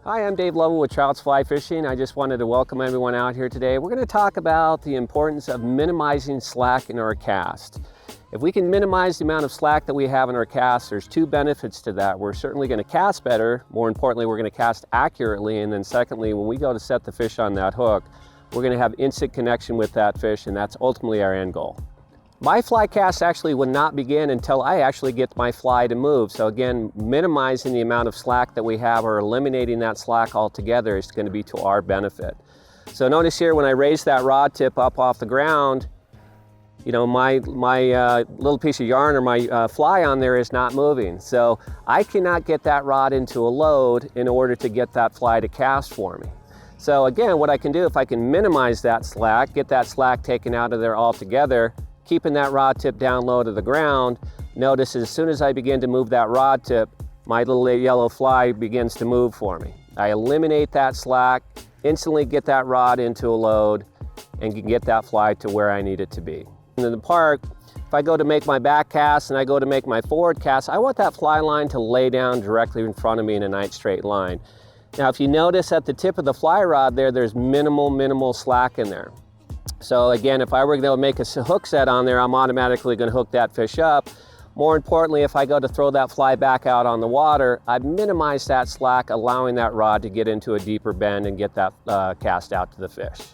Hi, I'm Dave Lovell with Trouts Fly Fishing. I just wanted to welcome everyone out here today. We're going to talk about the importance of minimizing slack in our cast. If we can minimize the amount of slack that we have in our cast, there's two benefits to that. We're certainly going to cast better. More importantly, we're going to cast accurately. And then secondly, when we go to set the fish on that hook, we're going to have instant connection with that fish, and that's ultimately our end goal. My fly cast actually would not begin until I actually get my fly to move. So again, minimizing the amount of slack that we have or eliminating that slack altogether is going to be to our benefit. So notice here when I raise that rod tip up off the ground, you know, my little piece of yarn or my fly on there is not moving. So I cannot get that rod into a load in order to get that fly to cast for me. So again, what I can do, if I can minimize that slack, get that slack taken out of there altogether, keeping that rod tip down low to the ground, notice as soon as I begin to move that rod tip, my little yellow fly begins to move for me. I eliminate that slack, instantly get that rod into a load, and can get that fly to where I need it to be. In the park, if I go to make my back cast and I go to make my forward cast, I want that fly line to lay down directly in front of me in a nice straight line. Now, if you notice at the tip of the fly rod there's minimal slack in there. So again, if I were going to make a hook set on there, I'm automatically going to hook that fish up. More importantly, if I go to throw that fly back out on the water, I've minimized that slack, allowing that rod to get into a deeper bend and get that cast out to the fish.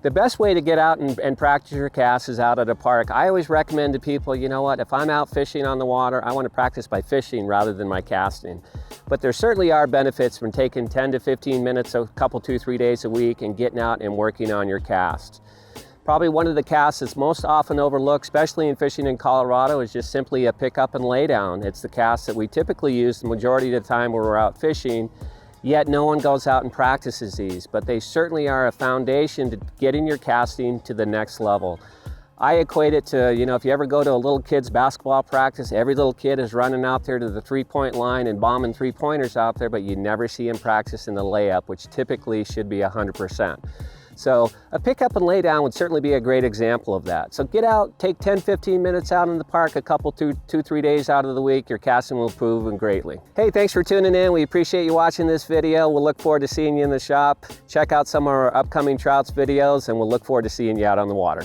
The best way to get out and practice your cast is out at a park. I always recommend to people, you know what, if I'm out fishing on the water, I want to practice by fishing rather than my casting. But there certainly are benefits from taking 10 to 15 minutes a couple, 2-3 days a week and getting out and working on your cast. Probably one of the casts that's most often overlooked, especially in fishing in Colorado, is just simply a pick up and lay down. It's the cast that we typically use the majority of the time when we're out fishing, yet no one goes out and practices these, but they certainly are a foundation to getting your casting to the next level. I equate it to, you know, if you ever go to a little kid's basketball practice, every little kid is running out there to the three-point line and bombing three-pointers out there, but you never see them practicing the layup, which typically should be 100%. So a pick up and lay down would certainly be a great example of that. So get out, take 10-15 minutes out in the park a couple, 2-3 days out of the week. Your casting will improve greatly. Hey, thanks for tuning in. We appreciate you watching this video. We'll look forward to seeing you in the shop. Check out some of our upcoming Trouts videos, and we'll look forward to seeing you out on the water.